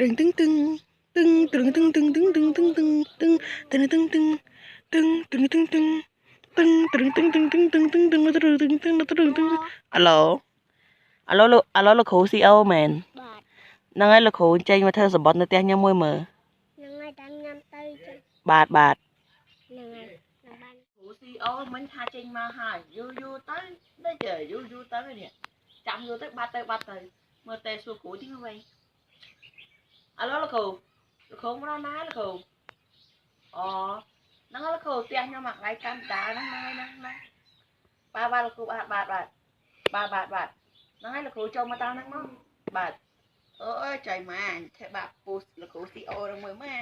Trừng tưng tưng tưng trừng tưng tưng tưng tưng tưng tưng tưng tưng tưng tưng tưng trừng tưng tưng tưng trừng tưng tưng tưng tưng tưng tưng trừng tưng tưng tưng tưng alo alo aloលោកគ្រូ CO មែនហ្នឹងហើយលោកគ្រូចេញមកធ្វើសម្បត្តិនៅផ្ទះខ្ញុំមួយមើលហ្នឹងហើយតាមខ្ញុំទៅចឹងបាទហ្នឹងហើយបានគ្រូ CO មិញថាចេញមកហើយយូរទៅដូចជាយូរទៅនេះចាំយូរទៅបាត់ទៅមើលតែសួរគ្រូទីវិញអាឡូលោកគ្រូមកដល់ណាលោកគ្រូអូហ្នឹងហើយលោកគ្រូផ្ទះខ្ញុំមកកន្លែងកម្មតាហ្នឹងបាទលោកគ្រូបាទហ្នឹងហើយលោកគ្រូចូលមកដល់ហ្នឹងមកបាទអើយចៃម៉ាធ្វើបាក់ពូលោកគ្រូ CO នឹងមើលម៉ា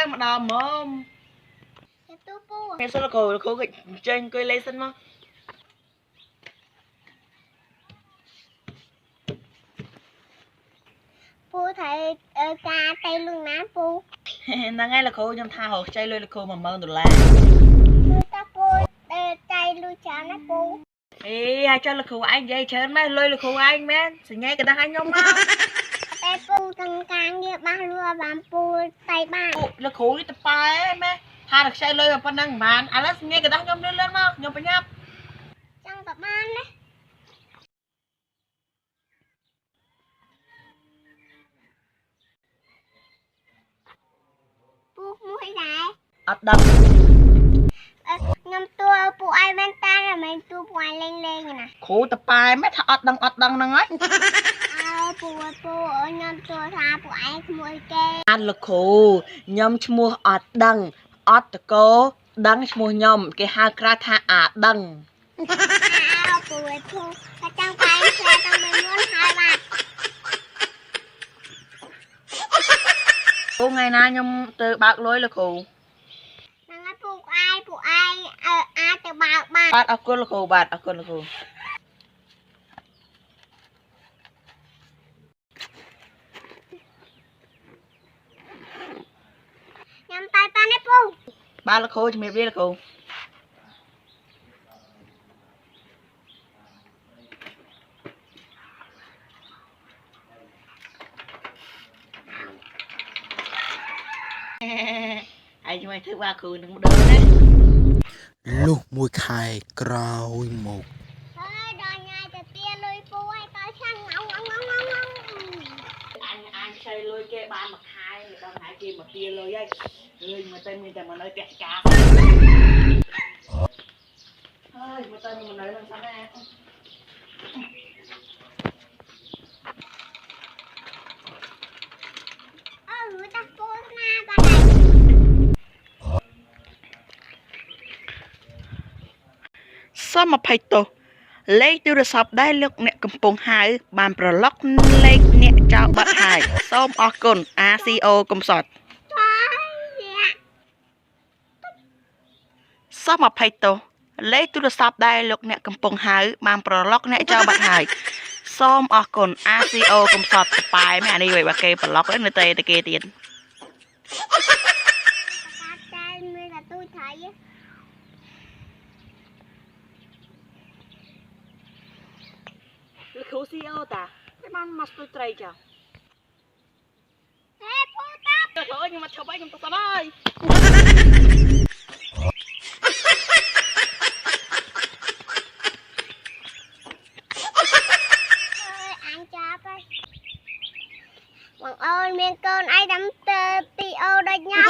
មកដល់មុំទូពូគេសួរលោកគ្រូគេចេញអង្គុយលេងសិនមកពូថៃការទៅលុយណាពូហ្នឹងហើយលោកគ្រូខ្ញុំថារកចៃលុយលោកគ្រូ$10000ពូតាពូចៃលុយច្រើនណាពូហើយចុះលោកគ្រូឯងនិយាយច្រើនម៉េចលុយលោកគ្រូឯងមែនសញ្ញាក៏ដឹងឲ្យខ្ញុំមកតែពូទាំងការងារបាសលួបានពូតៃបានលោកគ្រូនេះតប៉ែម៉េចថារកចៃលុយប៉ុណ្ណឹងមិនបានឥឡូវសញ្ញាក៏ដឹងខ្ញុំលឿនមកខ្ញុំប្រញាប់ចង់ប្របានណាពូមួយដែរអត់ដឹងខ្ញុំទួពូឯងមែនតាមិនទួពូឯងលេងណាគ្រូតប៉ែមែនថាអត់ដឹងហ្នឹងហើយពូខ្ញុំទួថាពូឯងឈ្មោះអីគេអានលោកគ្រូខ្ញុំឈ្មោះអត់ដឹងអត់តកោដឹងឈ្មោះខ្ញុំគេហៅក្រៅថាអាដឹងពូតែចង់តែឆ្លើយតាមមួយមុនហើយបាទថ្ងៃណាខ្ញុំទៅបើកលុយលោកគ្រូហ្នឹងហើយពូឯងអាចទៅបើកបានបាទអរគុណលោកគ្រូបាទអរគុណលោកគ្រូខ្ញុំតែប៉ានេះពូបាទលោកគ្រូជំរាបលាលោកគ្រូហើយខ្ញុំធ្វើបាគ្រូនឹងម្ដងណាលុះមួយខែក្រោយមកហើយដល់ញ៉ាយទៅទាលុយពូឲ្យតើឆាន់អញខ្ចីលុយគេបានមួយខែដល់ថ្ងៃគេមកទាលុយហើយឃើញមកទៅមានតែមកនៅផ្ទះការហើយមកទៅមកនៅនឹងសិនណាតាពូណាបាទសូមអភ័យទោសលេខទូរស័ព្ទដែលលោកអ្នកកំពុងហៅបានប្រឡុកលេខអ្នកចោលបាត់ហើយសូមអរគុណ ACO កំសត់សូមអភ័យទោសលេខទូរស័ព្ទដែលលោកអ្នកកំពុងហៅបានប្រឡុកអ្នកចោលបាត់ហើយសូមអរគុណ ACO កំសត់ប៉ែមែនអានេះបើគេប្រឡុកនៅតែគេទៀតតែមានតែទូចថៃលោកគ្រូ CO តាតែបានមកស្ទួយត្រីចាហេពូតាខ្ញុំមកឈប់ហើយខ្ញុំទៅសិនហើយអញចាប់ហើយបងអូនមានកូនអីតាមទៅទីអូដូចញ៉ាំ